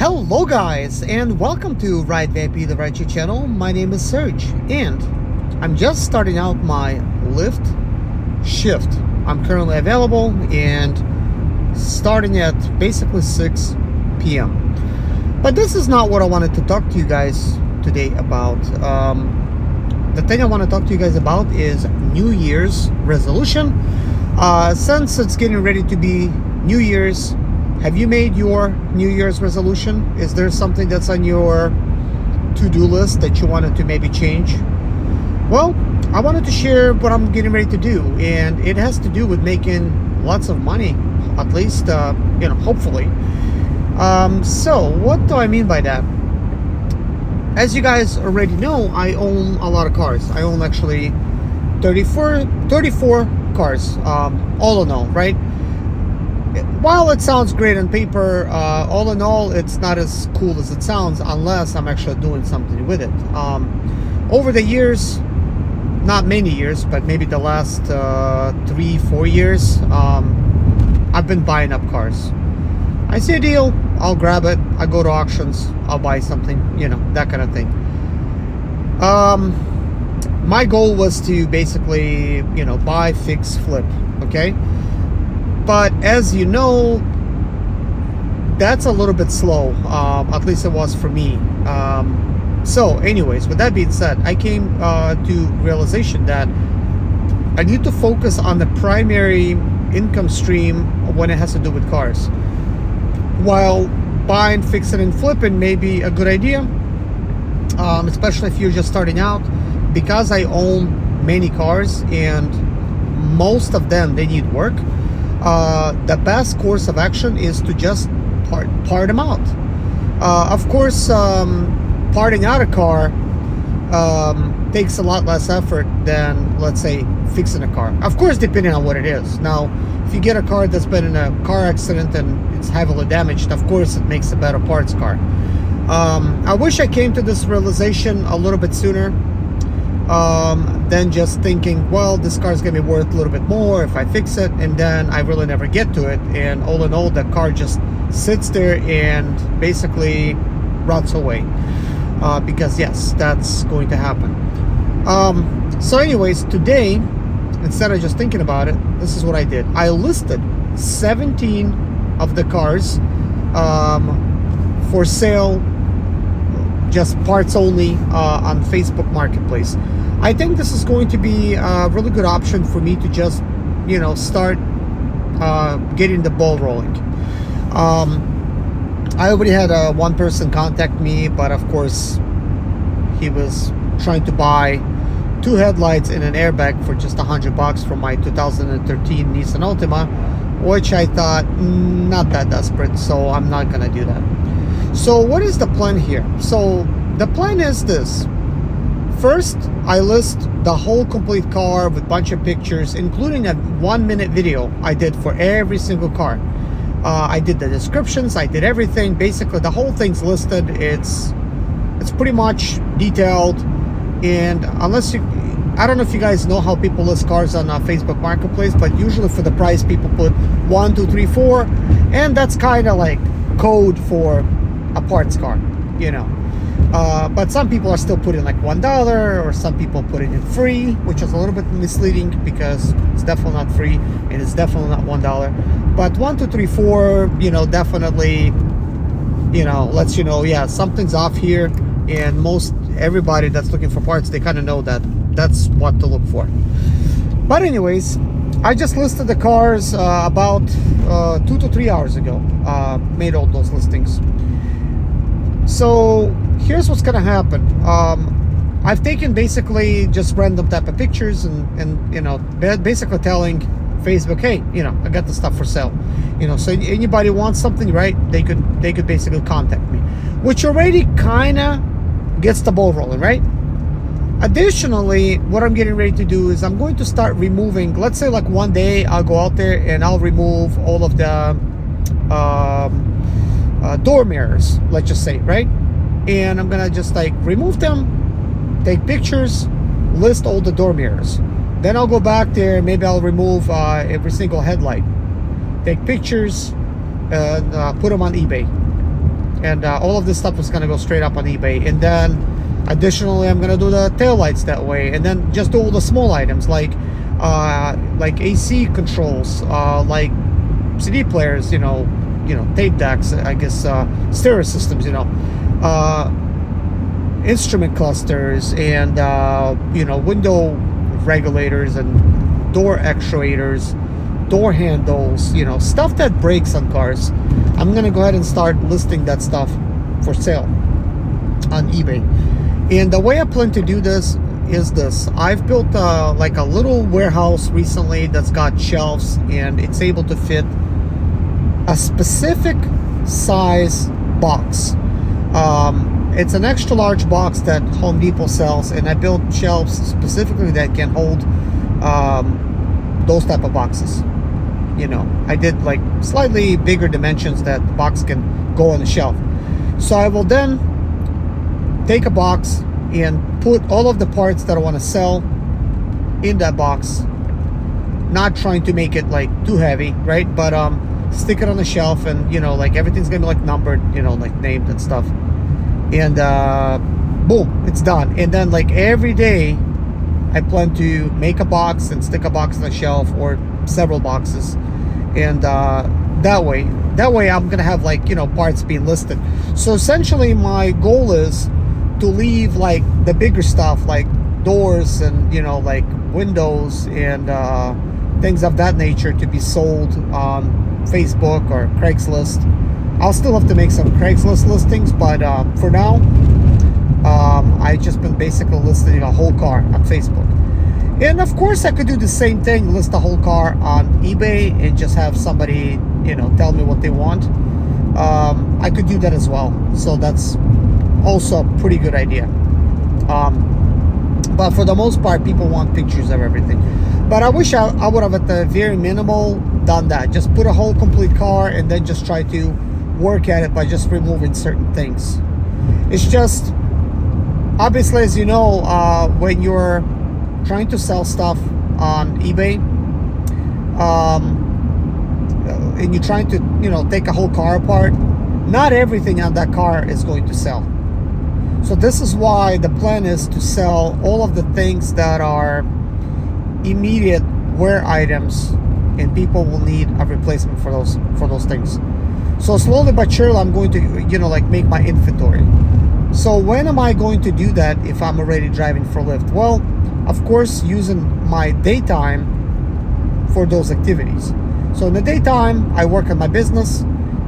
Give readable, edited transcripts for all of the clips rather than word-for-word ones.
Hello guys, and welcome to Ride VIP, the rideshare channel. My name is Serge, and I'm just starting out my Lyft shift. I'm currently available and starting at basically 6 p.m. But this is not what I wanted to talk to you guys today about. The thing I want to talk to you guys about is New Year's resolution. Since it's getting ready to be New Year's, have you made your New Year's resolution? Is there something that's on your to-do list that you wanted to maybe change? Well, I wanted to share what I'm getting ready to do, and it has to do with making lots of money, at least, hopefully. So what do I mean by that? As you guys already know, I own a lot of cars. I own actually 34 cars, all in all, right? While it sounds great on paper, all in all, it's not as cool as it sounds unless I'm actually doing something with it. Over the years, not many years, but maybe the last 3-4 years, I've been buying up cars. I see a deal, I'll grab it. I go to auctions, I'll buy something, that kind of thing. My goal was to basically, buy, fix, flip, okay? But as you know, that's a little bit slow, at least it was for me. So anyways, with that being said, I came to realization that I need to focus on the primary income stream when it has to do with cars. While buying, fixing, and flipping may be a good idea, especially if you're just starting out, because I own many cars and most of them, they need work. The best course of action is to just part them out. Of course, parting out a car takes a lot less effort than, let's say, fixing a car. Of course, depending on what it is. Now, if you get a car that's been in a car accident and it's heavily damaged, of course, it makes a better parts car. I wish I came to this realization a little bit sooner. Than just thinking, well, this car is going to be worth a little bit more if I fix it, and then I really never get to it, and all in all, the car just sits there and basically rots away, because yes, that's going to happen. So anyways, today, instead of just thinking about it, this is what I did. I listed 17 of the cars for sale, just parts only, on Facebook Marketplace. I think this is going to be a really good option for me to just, start getting the ball rolling. I already had one person contact me, but of course, he was trying to buy 2 headlights and an airbag for just $100 from my 2013 Nissan Altima, which I thought not that desperate, so I'm not gonna do that. So what is the plan here? So the plan is this. First, I list the whole complete car with a bunch of pictures, including a 1-minute video I did for every single car. I did the descriptions, I did everything. Basically, the whole thing's listed. It's pretty much detailed. And unless I don't know if you guys know how people list cars on Facebook Marketplace, but usually for the price, people put 1, 2, 3, 4, and that's kind of like code for a parts car, but some people are still putting like $1, or some people put it in free, which is a little bit misleading because it's definitely not free and it's definitely not $1. But 1, 2, 3, 4, definitely, lets you know, yeah, something's off here. And everybody that's looking for parts, they kind of know that that's what to look for. But anyways, I just listed the cars about 2 to 3 hours ago. Made all those listings. So here's what's gonna happen. I've taken basically just random type of pictures and basically telling Facebook, hey, I got the stuff for sale. So anybody wants something, right? They could basically contact me, which already kind of gets the ball rolling, right? Additionally, what I'm getting ready to do is I'm going to start removing, let's say like one day I'll go out there and I'll remove all of the door mirrors, let's just say, right? And I'm gonna just like remove them, take pictures, list all the door mirrors. Then I'll go back there, maybe I'll remove every single headlight, take pictures, put them on eBay. And all of this stuff is gonna go straight up on eBay. And then additionally, I'm gonna do the taillights that way, and then just do all the small items like AC controls, like CD players, tape decks, I guess, stereo systems, instrument clusters, and window regulators and door actuators, door handles, stuff that breaks on cars. I'm gonna go ahead and start listing that stuff for sale on eBay. And the way I plan to do this is this. I've built like a little warehouse recently that's got shelves, and it's able to fit a specific size box. It's an extra large box that Home Depot sells, and I built shelves specifically that can hold those type of boxes. I did like slightly bigger dimensions that the box can go on the shelf. So I will then take a box and put all of the parts that I want to sell in that box, not trying to make it like too heavy, right? But stick it on the shelf, and like everything's gonna be like numbered, like named and stuff. And boom, it's done. And then like every day I plan to make a box and stick a box on the shelf, or several boxes. And that way I'm gonna have like parts being listed. So essentially my goal is to leave like the bigger stuff, like doors and like windows and things of that nature, to be sold on Facebook or Craigslist. I'll still have to make some Craigslist listings, but for now I just been basically listing a whole car on Facebook. And of course I could do the same thing, list a whole car on eBay and just have somebody tell me what they want. I could do that as well, so that's also a pretty good idea. But for the most part, people want pictures of everything. But I wish I would have, at the very minimal, done that. Just put a whole complete car and then just try to work at it by just removing certain things. It's just, obviously, as you know, when you're trying to sell stuff on eBay, and you're trying to take a whole car apart, not everything on that car is going to sell. So this is why the plan is to sell all of the things that are immediate wear items, and people will need a replacement for those things. So slowly but surely I'm going to like make my inventory. So when am I going to do that if I'm already driving for Lyft? Well, of course, using my daytime for those activities. So in the daytime I work on my business,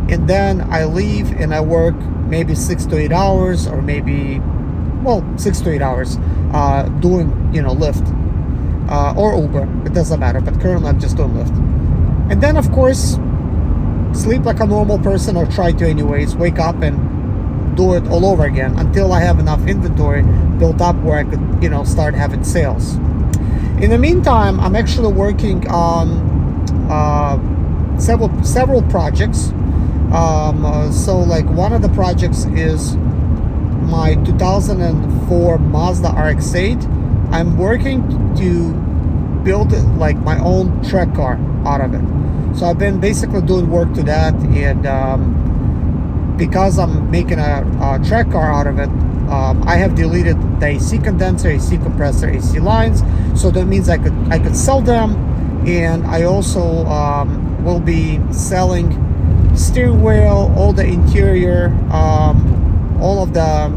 and then I leave and I work maybe 6 to 8 hours, or maybe 6 to 8 hours doing Lyft or Uber. It doesn't matter, but currently I'm just doing Lyft. And then of course sleep like a normal person, or try to anyways, wake up and do it all over again until I have enough inventory built up where I could start having sales. In the meantime, I'm actually working on several projects. So like one of the projects is my 2004 Mazda RX-8. I'm working to build like my own track car out of it. So I've been basically doing work to that, and because I'm making a track car out of it, I have deleted the AC condenser, AC compressor, AC lines. So that means I could sell them, and I also will be selling steering wheel, all the interior, all of the,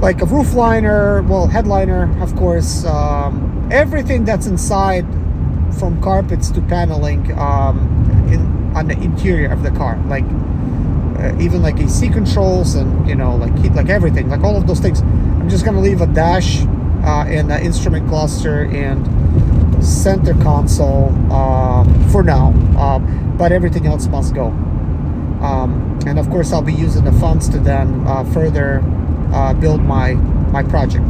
like a roof liner, headliner, of course, everything that's inside, from carpets to paneling, on the interior of the car, like even like AC controls and like heat, like everything, like all of those things. I'm just gonna leave a dash and an instrument cluster and center console for now, but everything else must go. And of course I'll be using the funds to then further build my project.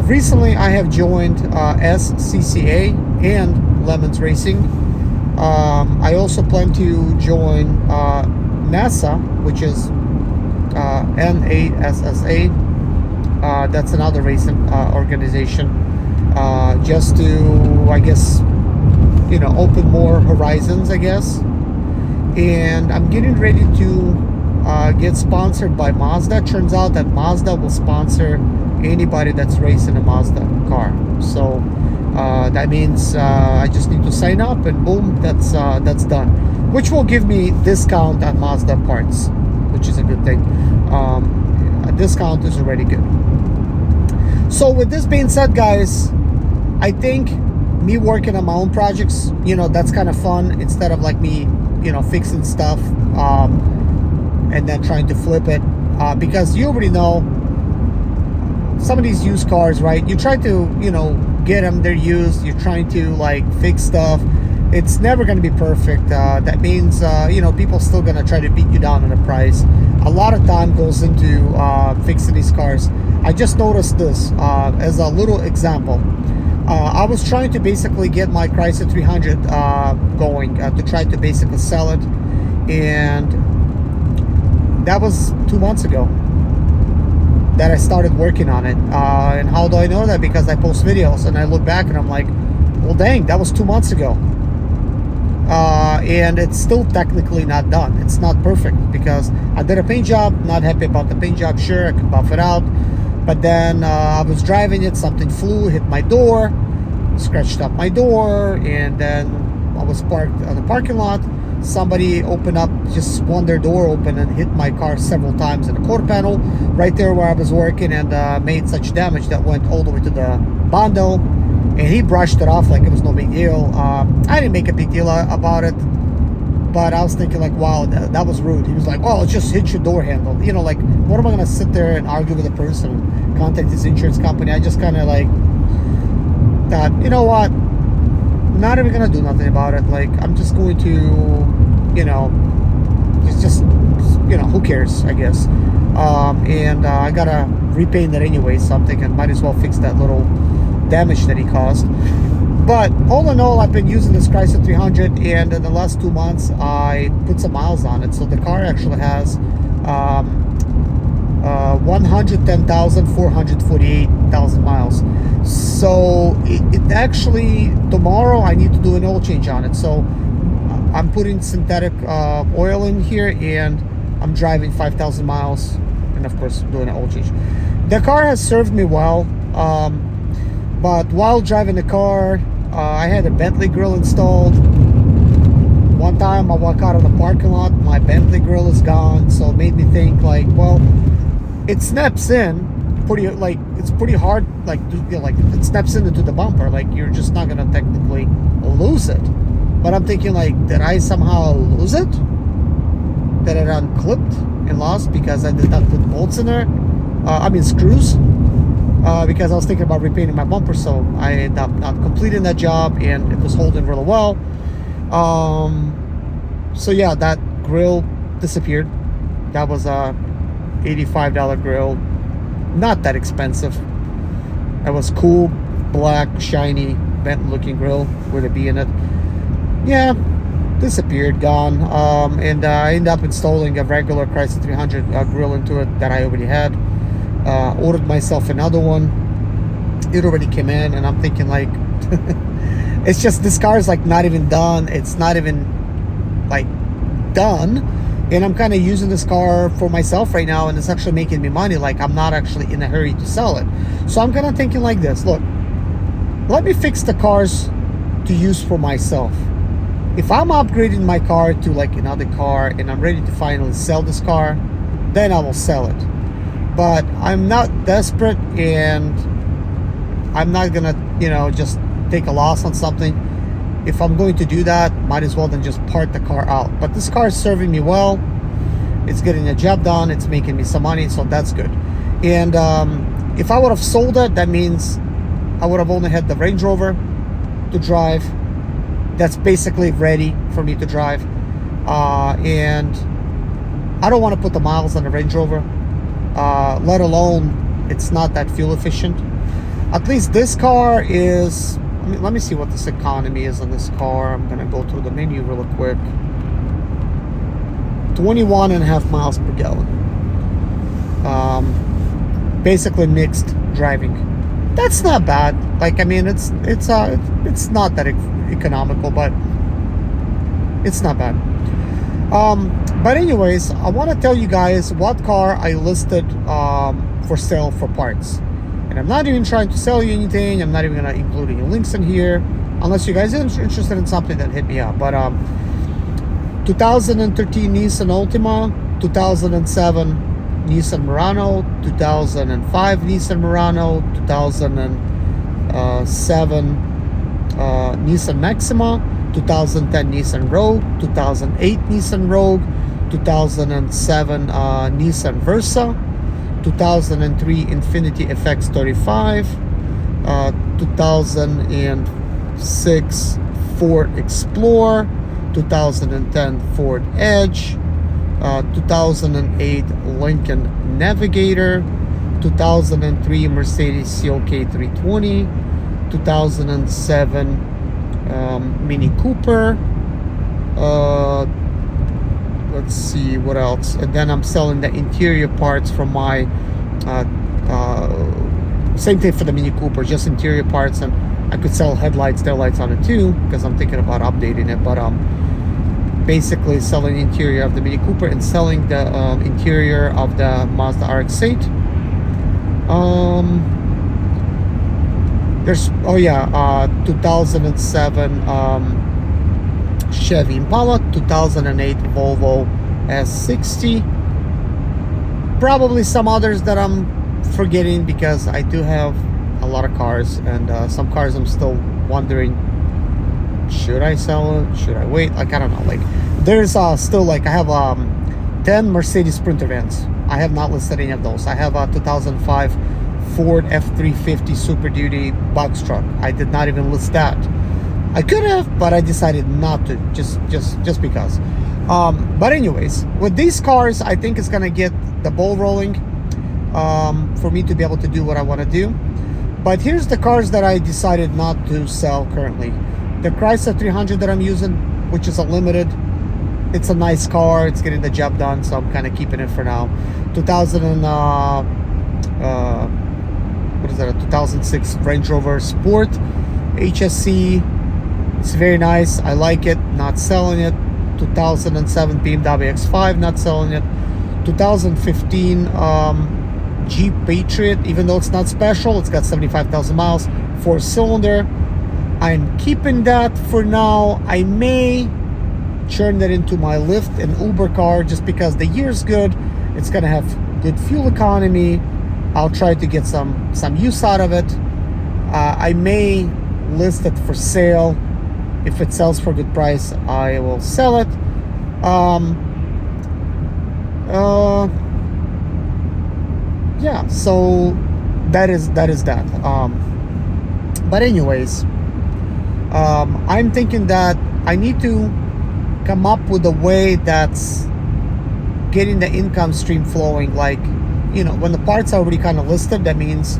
Recently I have joined SCCA and Lemons Racing. I also plan to join NASA, which is NASA. That's another racing organization, just to, I guess, open more horizons, I guess. And I'm getting ready to get sponsored by Mazda. Turns out that Mazda will sponsor anybody that's racing a Mazda car. So that means I just need to sign up, and boom, that's done. Which will give me discount on Mazda parts, which is a good thing. A discount is already good. So with this being said, guys, I think me working on my own projects, that's kind of fun, instead of like me, fixing stuff and then trying to flip it, because you already know some of these used cars, right? You try to, get them, they're used, you're trying to like fix stuff. It's never going to be perfect. That means, people still going to try to beat you down on the price. A lot of time goes into fixing these cars. I just noticed this as a little example. I was trying to basically get my Chrysler 300 going to try to basically sell it, and that was 2 months ago that I started working on it. And how do I know that? Because I post videos and I look back and I'm like, well, dang, that was 2 months ago. And it's still technically not done. It's not perfect because I did a paint job, not happy about the paint job. Sure, I could buff it out, but then I was driving it, something flew, hit my door, scratched up my door, and then I was parked on the parking lot. Somebody opened up, just swung their door open and hit my car several times in the quarter panel right there where I was working, and made such damage that went all the way to the bondo, and he brushed it off like it was no big deal. I didn't make a big deal about it, but I was thinking like, wow, that was rude. He was like, oh, it just hit your door handle. Like, what am I gonna sit there and argue with a person and contact his insurance company? I just kind of like thought, you know what, not even gonna do nothing about it. Like, I'm just going to, it's just, who cares, I guess. And I gotta repaint it anyway, so I'm thinking might as well fix that little damage that he caused. But all in all, I've been using this Chrysler 300, and in the last 2 months I put some miles on it. So the car actually has 110,448 miles. So it actually, tomorrow I need to do an oil change on it. So I'm putting synthetic oil in here, and I'm driving 5,000 miles, and of course doing an oil change. The car has served me well, but while driving the car, I had a Bentley grill installed. One time I walk out of the parking lot, my Bentley grill is gone, so it made me think like, well, it snaps in pretty, like, it's pretty hard, like, like it snaps into the bumper, like you're just not gonna technically lose it. But I'm thinking like, did I somehow lose it? That it unclipped and lost because I did not put bolts in there? Screws. Because I was thinking about repainting my bumper, so I ended up not completing that job, and it was holding really well. So yeah, that grill disappeared. That was a $85 grill, not that expensive. It was cool, black, shiny, bent looking grill with a B in it. Yeah, disappeared, gone. And I ended up installing a regular Chrysler 300 grill into it that I already had. Ordered myself another one. It already came in, and I'm thinking like, it's just, this car is like not even done. It's not even like done, and I'm kind of using this car for myself right now, and it's actually making me money. Like, I'm not actually in a hurry to sell it. So I'm kind of thinking like this: look, let me fix the cars to use for myself. If I'm upgrading my car to like another car and I'm ready to finally sell this car, then I will sell it. But I'm not desperate, and I'm not gonna, just take a loss on something. If I'm going to do that, might as well then just part the car out. But this car is serving me well. It's getting the job done. It's making me some money, so that's good. And if I would have sold it, that means I would have only had the Range Rover to drive. That's basically ready for me to drive. And I don't want to put the miles on the Range Rover. Let alone it's not that fuel efficient. At least this car is, let me see what this economy is on this car. I'm gonna go through the menu real quick. 21.5 miles per gallon. Basically mixed driving. That's not bad. Like, I mean, it's not that economical, but it's not bad. But anyways, I want to tell you guys what car I listed for sale for parts. And I'm not even trying to sell you anything. I'm not even going to include any links in here. Unless you guys are interested in something, then hit me up. But 2013 Nissan Altima, 2007 Nissan Murano, 2005 Nissan Murano, 2007 Nissan Maxima, 2010 Nissan Rogue, 2008 Nissan Rogue, 2007 Nissan Versa, 2003 Infiniti FX35, 2006 Ford Explorer, 2010 Ford Edge, 2008 Lincoln Navigator, 2003 Mercedes CLK 320, 2007 Mini Cooper. Let's see what else. And then I'm selling the interior parts from my same thing for the Mini Cooper, just interior parts, and I could sell headlights, taillights on it too, because I'm thinking about updating it. But basically selling the interior of the Mini Cooper and selling the interior of the Mazda RX-8. There's 2007 Chevy Impala, 2008 Volvo S60, probably some others that I'm forgetting because I do have a lot of cars, and some cars I'm still wondering, should I sell it, should I wait? Like, I don't know. Like, there's still, like, I have 10 Mercedes Sprinter vans. I have not listed any of those. I have a 2005 Ford F350 Super Duty box truck. I did not even list that. I could have, but I decided not to, just because. But anyways, with these cars, I think it's gonna get the ball rolling for me to be able to do what I want to do. But here's the cars that I decided not to sell currently. The Chrysler 300 that I'm using, which is a limited. It's a nice car. It's getting the job done, so I'm kind of keeping it for now. 2006 Range Rover Sport HSC. It's very nice. I like it. Not selling it. 2007 BMW X5. Not selling it. 2015 Jeep Patriot. Even though it's not special, it's got 75,000 miles. 4-cylinder. I'm keeping that for now. I may turn that into my Lyft and Uber car just because the year's good. It's gonna have good fuel economy. I'll try to get some use out of it. I may list it for sale. If it sells for a good price, I will sell it. Yeah, so that is that. But anyways, I'm thinking that I need to come up with a way that's getting the income stream flowing. Like, you know, when the parts are already kind of listed, that means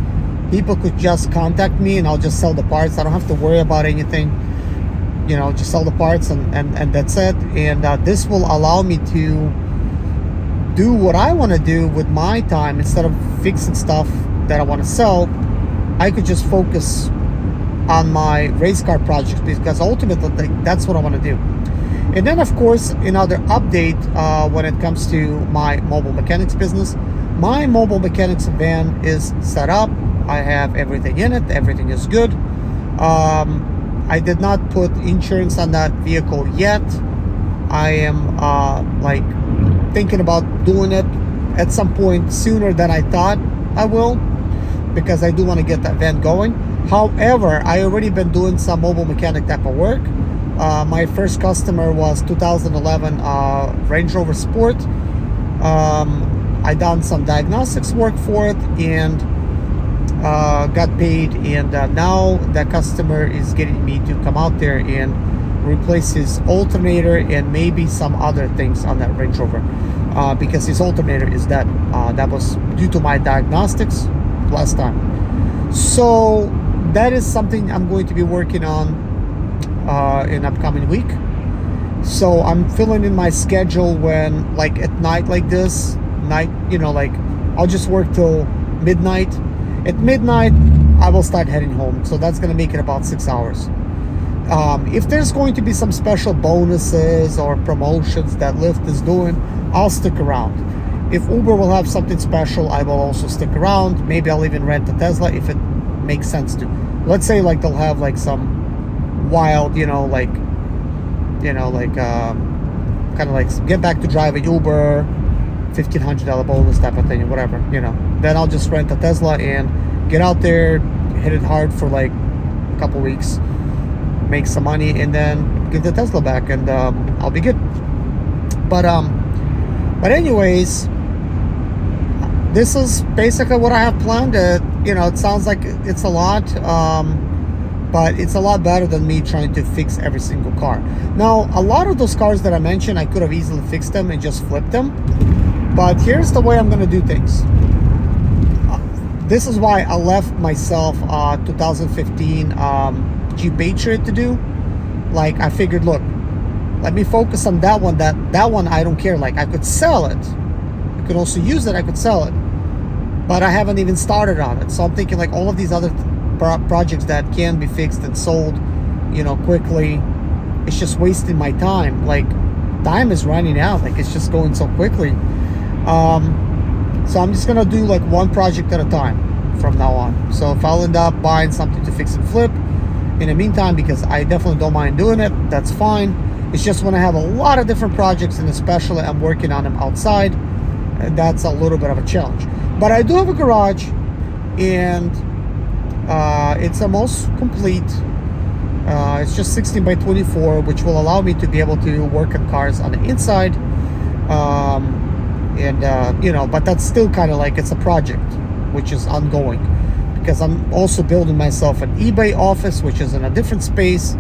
people could just contact me and I'll just sell the parts. I don't have to worry about anything. You know, just sell the parts and that's it. And this will allow me to do what I want to do with my time. Instead of fixing stuff that I want to sell, I could just focus on my race car project, because ultimately that's what I want to do. And then, of course, another update when it comes to my mobile mechanics business. My mobile mechanics van is set up. I have everything in it. Everything is good. I did not put insurance on that vehicle yet. I am like thinking about doing it at some point sooner than I thought I will, because I do want to get that van going. However, I already been doing some mobile mechanic type of work. My first customer was 2011 Range Rover Sport. I done some diagnostics work for it and got paid, and now that customer is getting me to come out there and replace his alternator and maybe some other things on that Range Rover, because his alternator is dead. That was due to my diagnostics last time. So that is something I'm going to be working on in upcoming week. So I'm filling in my schedule when, like, at night like this night, you know, like I'll just work till midnight. At midnight I will start heading home, so that's gonna make it about 6 hours. If there's going to be some special bonuses or promotions that Lyft is doing, I'll stick around. If Uber will have something special, I will also stick around. Maybe I'll even rent a Tesla if it makes sense to. Let's say like they'll have like some wild, kind of like get back to driving Uber, $1,500 bonus type of thing, or whatever, Then I'll just rent a Tesla and get out there, hit it hard for like a couple weeks, make some money, and then get the Tesla back, and I'll be good. But anyways, this is basically what I have planned. It sounds like it's a lot, but it's a lot better than me trying to fix every single car. Now, a lot of those cars that I mentioned, I could have easily fixed them and just flipped them. But here's the way I'm going to do things. This is why I left myself 2015 Jeep Patriot to do. Like, I figured, look, let me focus on that one. That one I don't care. Like, I could sell it. I could also use it. I could sell it. But I haven't even started on it. So I'm thinking like all of these other projects that can be fixed and sold, quickly, it's just wasting my time. Like, time is running out. Like, it's just going so quickly. So I'm just gonna do like one project at a time from now on. So if I'll end up buying something to fix and flip in the meantime, because I definitely don't mind doing it, that's fine. It's just when I have a lot of different projects, and especially I'm working on them outside, and that's a little bit of a challenge. But I do have a garage, and it's almost complete. It's just 16 by 24, which will allow me to be able to work on cars on the inside. But that's still kind of like, it's a project which is ongoing, because I'm also building myself an eBay office, which is in a different space.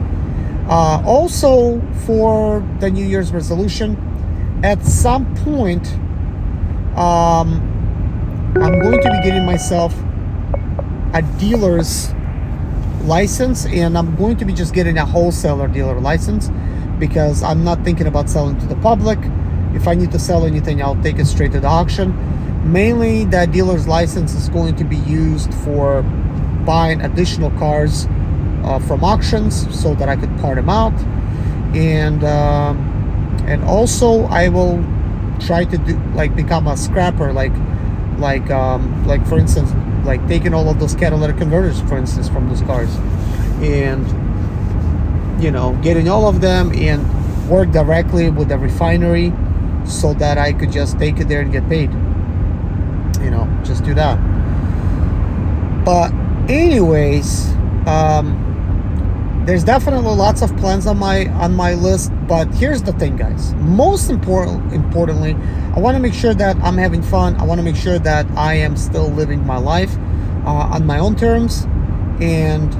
Also, for the New Year's resolution, at some point, I'm going to be getting myself a dealer's license, and I'm going to be just getting a wholesaler dealer license, because I'm not thinking about selling to the public. If I need to sell anything, I'll take it straight to the auction. Mainly, that dealer's license is going to be used for buying additional cars from auctions, so that I could part them out, and also I will try to do become a scrapper, like for instance, like taking all of those catalytic converters, for instance, from those cars, and getting all of them and work directly with the refinery, so that I could just take it there and get paid. Just do that. But anyways, there's definitely lots of plans on my list. But here's the thing, guys. Most importantly, I want to make sure that I'm having fun. I want to make sure that I am still living my life on my own terms. And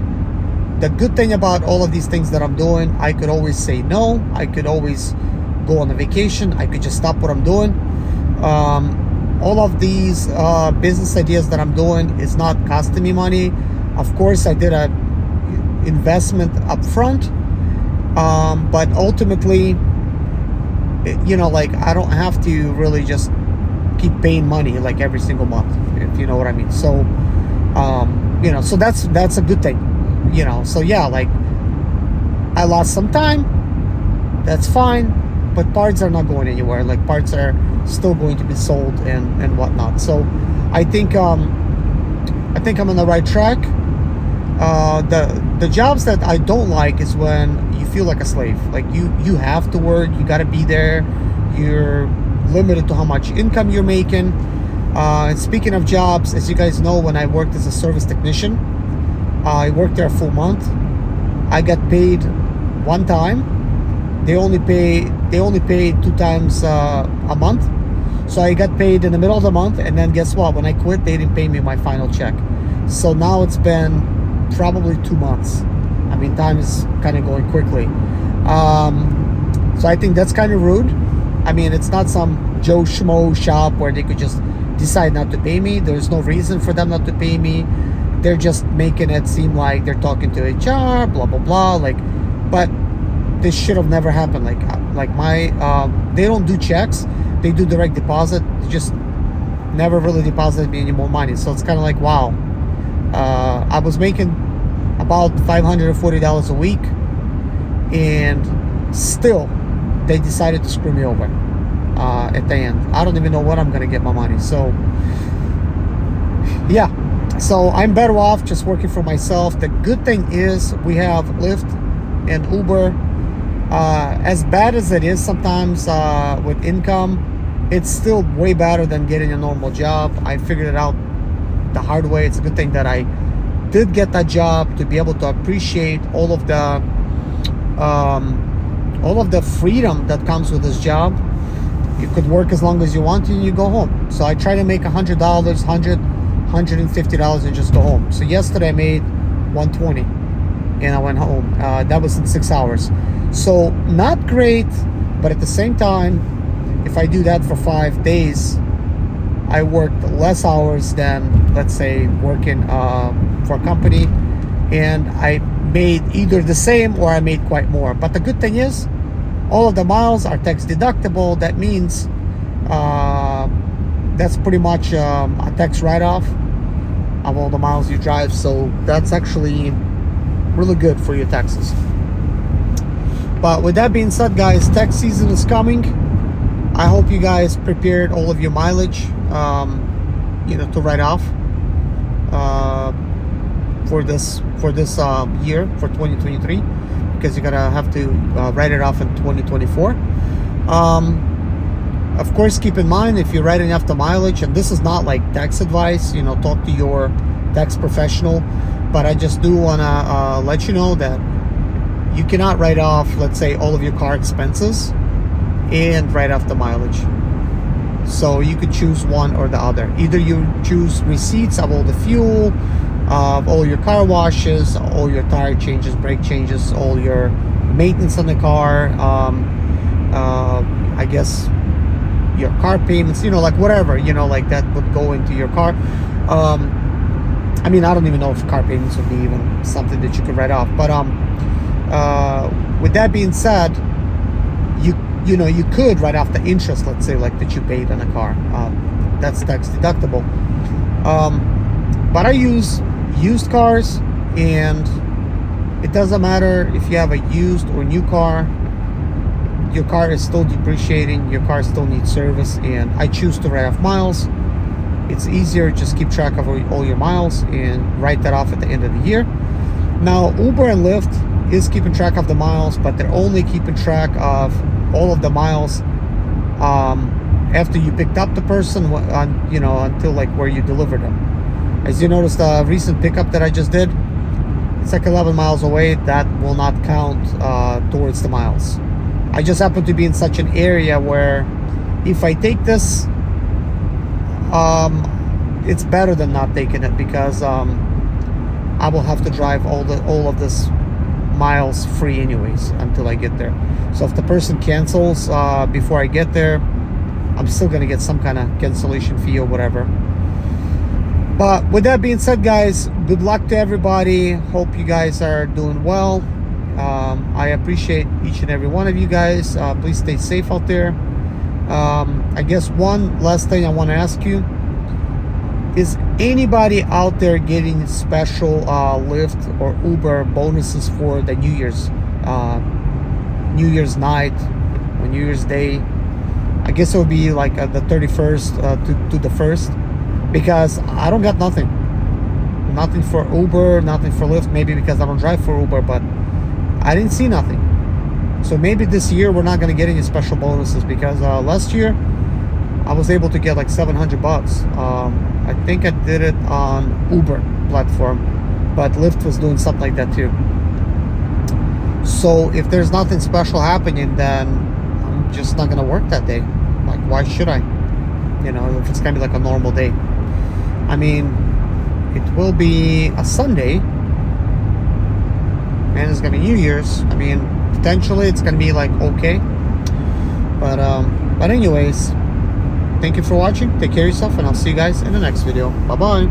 the good thing about all of these things that I'm doing, I could always say no. I could always go on a vacation. I could just stop what I'm doing. All of these business ideas that I'm doing is not costing me money. Of course, I did a investment up front, but ultimately, I don't have to really just keep paying money like every single month, if you know what I mean. So so that's a good thing. So yeah, like, I lost some time, that's fine, but parts are not going anywhere. Like, parts are still going to be sold and whatnot. So I think I'm on the right track. The jobs that I don't like is when you feel like a slave. Like, you have to work, you got to be there, you're limited to how much income you're making. And speaking of jobs, as you guys know, when I worked as a service technician, I worked there a full month. I got paid one time. They only pay 2 times a month. So I got paid in the middle of the month, and then guess what? When I quit, they didn't pay me my final check. So now it's been probably 2 months. I mean, time is kind of going quickly. So I think that's kind of rude. I mean, it's not some Joe Schmo shop where they could just decide not to pay me. There's no reason for them not to pay me. They're just making it seem like they're talking to HR, blah blah blah. But this should have never happened. They don't do checks. They do direct deposit. They just never really deposited me any more money. So it's kind of like, wow. I was making about $540 a week and still they decided to screw me over at the end. I don't even know when I'm gonna get my money. So yeah, so I'm better off just working for myself. The good thing is we have Lyft and Uber. As bad as it is sometimes with income, it's still way better than getting a normal job. I figured it out the hard way. It's a good thing that I did get that job, to be able to appreciate all of the freedom that comes with this job. You could work as long as you want and you go home. So I try to make $100, $150 and just go home. So yesterday I made $120 and I went home. That was in 6 hours. So not great, but at the same time, if I do that for 5 days, I worked less hours than, let's say, working for a company, and I made either the same or I made quite more. But the good thing is, all of the miles are tax deductible. That means that's pretty much a tax write-off of all the miles you drive. So that's actually really good for your taxes. But with that being said, guys, tax season is coming. I hope you guys prepared all of your mileage, to write off for this year, for 2023, because you're gonna have to write it off in 2024. Of course, keep in mind, if you're writing off the mileage, and this is not like tax advice, talk to your tax professional, but I just do wanna let you know that you cannot write off, let's say, all of your car expenses and write off the mileage. So you could choose one or the other. Either you choose receipts of all the fuel, of all your car washes, all your tire changes, brake changes, all your maintenance on the car, I guess your car payments, like whatever, like that would go into your car. I mean, I don't even know if car payments would be even something that you could write off. But with that being said, you could write off the interest, let's say, like that you paid on a car. That's tax deductible. But I use used cars, and it doesn't matter if you have a used or new car. Your car is still depreciating. Your car still needs service, and I choose to write off miles. It's easier. Just keep track of all your miles and write that off at the end of the year. Now, Uber and Lyft is keeping track of the miles, but they're only keeping track of all of the miles after you picked up the person, until like where you delivered them. As you noticed, the recent pickup that I just did, it's like 11 miles away. That will not count towards the miles. I just happen to be in such an area where if I take this, it's better than not taking it, because I will have to drive all of this miles free anyways until I get there. So if the person cancels before I get there, I'm still gonna get some kind of cancellation fee or whatever. But with that being said, guys, good luck to everybody. Hope you guys are doing well. I appreciate each and every one of you guys. Please stay safe out there. I guess one last thing I want to ask you, is anybody out there getting special Lyft or Uber bonuses for the New Year's night or New Year's Day? I guess it would be like the 31st to the 1st, because I don't got nothing for Uber, nothing for Lyft. Maybe because I don't drive for Uber, but I didn't see nothing. So maybe this year we're not going to get any special bonuses, because last year I was able to get like $700. I think I did it on Uber platform, but Lyft was doing something like that too. So if there's nothing special happening, then I'm just not going to work that day. Like, why should I? If it's going to be like a normal day. I mean, it will be a Sunday, and it's going to be New Year's. I mean, potentially it's going to be like okay. But anyways, thank you for watching. Take care of yourself, and I'll see you guys in the next video. Bye-bye.